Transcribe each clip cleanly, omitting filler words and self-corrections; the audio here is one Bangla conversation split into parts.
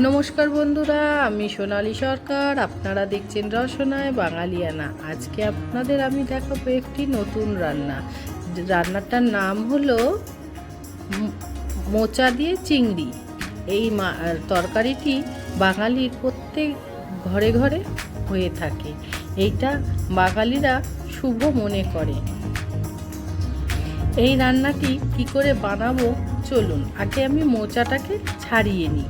নমস্কার বন্ধুরা, আমি সোনালী সরকার। আপনারা দেখছেন রসনায় বাঙালিয়ানা। আজকে আপনাদের আমি দেখাবো একটি নতুন রান্না। রান্নাটার নাম হলো মোচা দিয়ে চিংড়ি। এই তরকারিটি বাঙালির প্রত্যেক ঘরে ঘরে হয়ে থাকে। এইটা বাঙালিরা শুভ মনে করে। এই রান্নাটি কি করে বানাবো চলুন। আগে আমি মোচাটাকে ছাড়িয়ে নিই।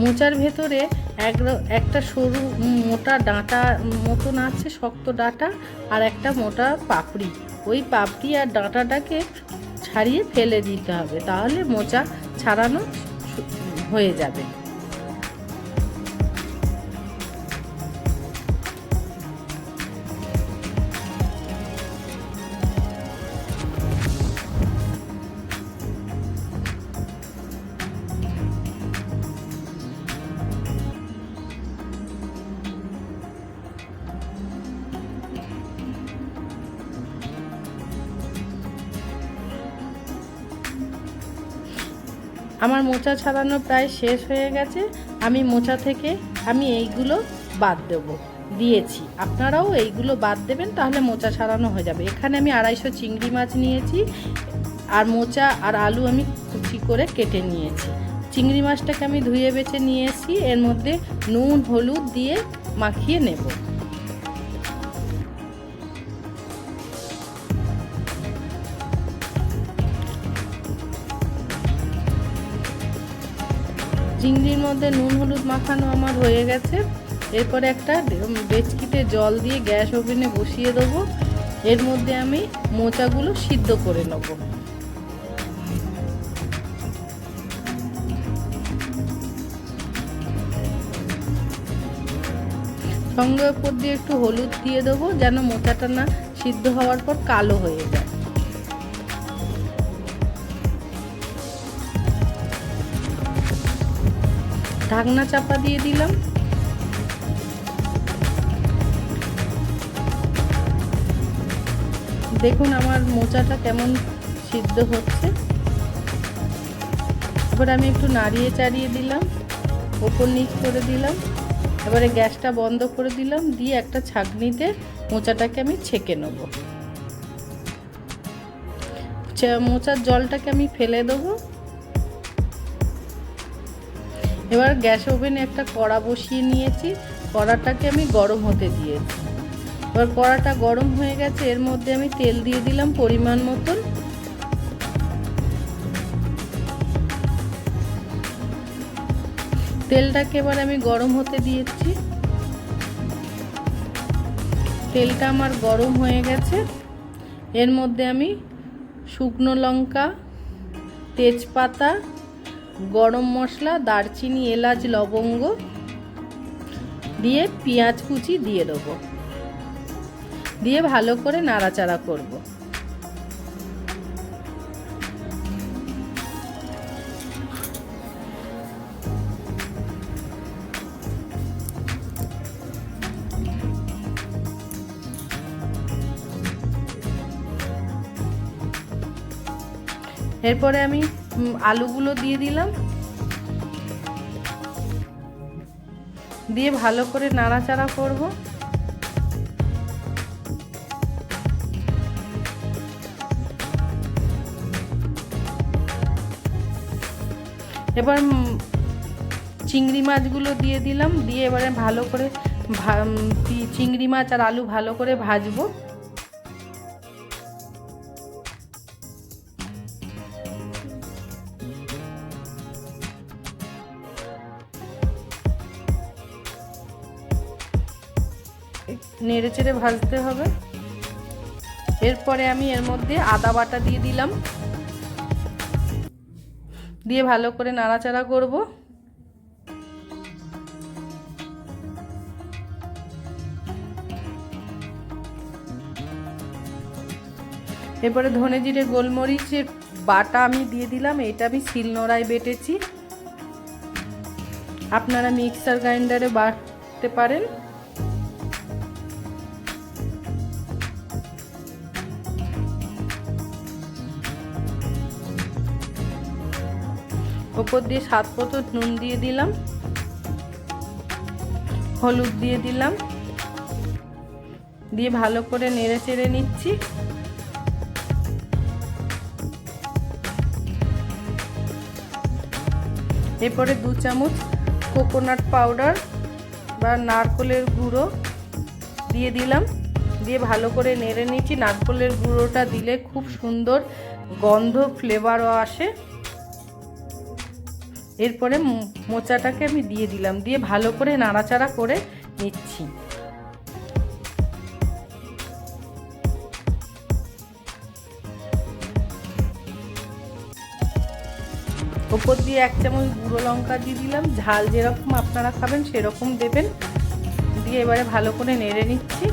মোচার ভেতরে একটা সরু মোটা ডাঁটা মতন আছে, শক্ত ডাঁটা, আর একটা মোটা পাপড়ি। ওই পাপড়ি আর ডাঁটাটাকে ছাড়িয়ে ফেলে দিতে হবে, তাহলে মোচা ছাড়ানো হয়ে যাবে। আমার মোচা ছাড়ানো প্রায় শেষ হয়ে গেছে। আমি মোচা থেকে এইগুলো বাদ দিয়েছি। আপনারাও এইগুলো বাদ দেবেন, তাহলে মোচা ছাড়ানো হয়ে যাবে। এখানে আমি 250 চিংড়ি মাছ নিয়েছি, আর মোচা আর আলু আমি কুচি করে কেটে নিয়েছি। চিংড়ি মাছটাকে আমি ধুয়ে বেছে নিয়েছি। এর মধ্যে নুন হলুদ দিয়ে মাখিয়ে নেব। চিংড়ির মধ্যে নুন হলুদ মাখানো আমার হয়ে গেছে। এরপরে একটা ডেচকিতে জল দিয়ে গ্যাস ওভেনে বসিয়ে দেবো। এর মধ্যে আমি মোচাগুলো সিদ্ধ করে নেব। সঙ্গে উপর দিয়ে একটু হলুদ দিয়ে দেবো, যেন মোচাটা না সিদ্ধ হওয়ার পর কালো হয়ে যায়। ঢাকনা চাপা দিয়ে দিলাম। দেখুন আমার মোচাটা কেমন সিদ্ধ হচ্ছে। এবার আমি একটু নাড়িয়ে চাড়িয়ে দিলাম, ওপর নিচ করে দিলাম। এবারে গ্যাসটা বন্ধ করে দিলাম, দিয়ে একটা ছাঁকনিতে মোচাটাকে আমি ছেঁকে নেব। মোচার জলটাকে আমি ফেলে দেবো। এবার গ্যাস ওভেনে একটা কড়া বসিয়ে নিয়েছি। কড়াটাকে আমি গরম হতে দিয়েছি। এবার কড়াটা গরম হয়ে গেছে। এর মধ্যে আমি তেল দিয়ে দিলাম পরিমাণ মতন। তেলটাকে এবার আমি গরম হতে দিয়েছি। তেলটা আমার গরম হয়ে গেছে। এর মধ্যে আমি শুকনো লঙ্কা, তেজপাতা, গরম মশলা, দারচিনি, এলাচ, লবঙ্গ দিয়ে পেঁয়াজ কুচি দিয়ে দেবো। দিয়ে ভালো করে নাড়াচাড়া করব। এরপরে আমি আলুগুলো দিয়ে দিলাম, দিয়ে ভালো করে নাড়াচাড়া করব। এবার চিংড়ি মাছগুলো দিয়ে দিলাম, দিয়ে এবারে ভালো করে চিংড়ি মাছ আর আলু ভালো করে ভাজবো। নেড়ে চেড়ে ভাজতে হবে। এরপরে আমি এর মধ্যে আদা বাটা দিয়ে দিলাম, দিয়ে ভালো করে নাড়াচাড়া করব। এরপরে ধনে জিরে গোলমরিচের বাটা আমি দিয়ে দিলাম। এটা আমি শিলনোড়ায় বেটেছি, আপনারা মিক্সার গ্রাইন্ডারে বাটতে পারেন। ওপর দিয়ে স্বাদ মতো নুন দিয়ে দিলাম, হলুদ দিয়ে দিলাম, দিয়ে ভালো করে নেড়ে চেড়ে নিচ্ছি। এরপরে 2 চামচ কোকোনাট পাউডার বা নারকেলের গুঁড়ো দিয়ে দিলাম, দিয়ে ভালো করে নেড়ে নিচ্ছি। নারকেলের গুঁড়োটা দিলে খুব সুন্দর গন্ধ, ফ্লেভারও আসে। এরপরে মোচাটাকে আমি দিয়ে দিলাম, দিয়ে ভালো করে নাড়াচাড়া করে নিচ্ছি। ওপর দিয়ে 1 চামচ গুঁড়ো লঙ্কা দিয়ে দিলাম, ঝাল যেরকম আপনারা খাবেন সেরকম দেবেন। দিয়ে এবারে ভালো করে নেড়ে নিচ্ছি।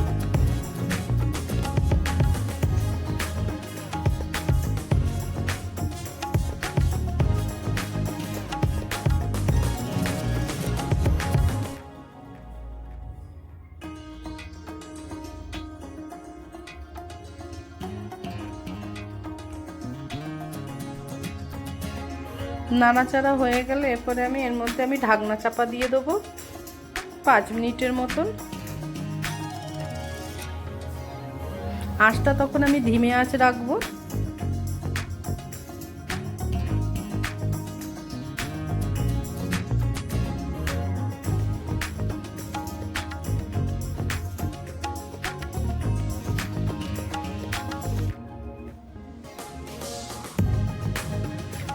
নাড়াচাড়া হয়ে গেলে এরপরে এর মধ্যে আমি ঢাকনা চাপা দিয়ে দেবো 5 মিনিটের মতন। আঁচটা তখন আমি ধিমে আঁচ রাখবো।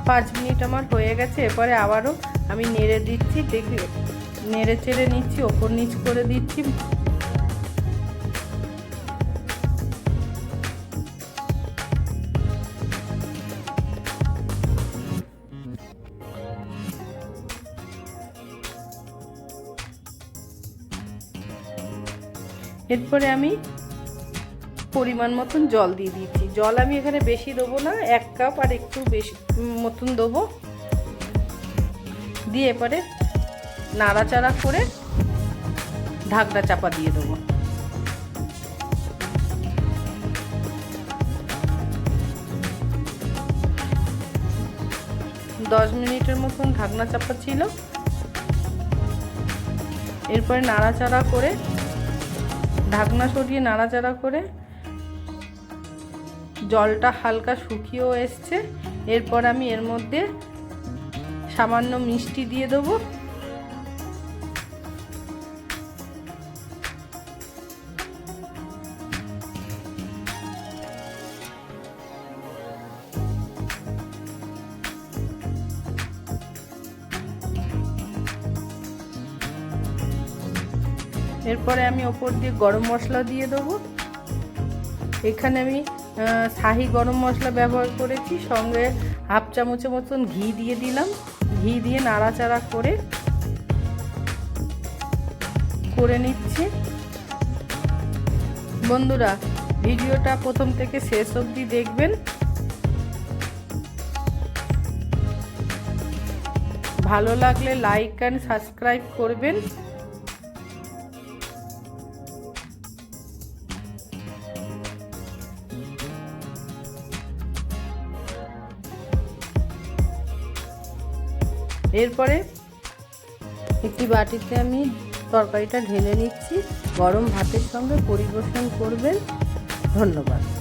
পাঁচ মিনিট আমার হয়ে গেছে। এরপরে আবারও আমি নেড়ে দিচ্ছি, দেখি নেড়ে চেড়ে নিচ্ছি, ওপর নিচ করে দিচ্ছি। এরপরে আমি পরিমাণ মতন জল দিয়ে দিচ্ছি। জল আমি এখানে বেশি দেবো না, 1 কাপ আর একটু বেশি মতন দেবো। দিয়ে এবারে নাড়াচাড়া করে ঢাকনা চাপা দিয়ে দেবো। 10 মিনিটের মতন ঢাকনা চাপা ছিল। এরপরে নাড়াচাড়া করে, ঢাকনা সরিয়ে নাড়াচাড়া করে জলটা হালকা শুকিয়েও এসছে। এরপর আমি এর মধ্যে সামান্য মিষ্টি দিয়ে দেবো। এরপরে আমি ওপর দিয়ে গরম মশলা দিয়ে দেবো। এখানে আমি শাহি গরম মশলা ব্যবহার করেছি, সঙ্গে 1/2 চামচের মতন ঘি দিয়ে দিলাম। ঘি দিয়ে নাড়াচাড়া করে নিচ্ছি। বন্ধুরা, ভিডিওটা প্রথম থেকে শেষ অবধি দেখবেন। ভালো লাগলে লাইক অ্যান্ড সাবস্ক্রাইব করবেন। এরপরে একটি বাটিতে আমি তরকারিটা ঢেলে নিচ্ছি। গরম ভাতের সঙ্গে পরিবেশন করবেন। ধন্যবাদ।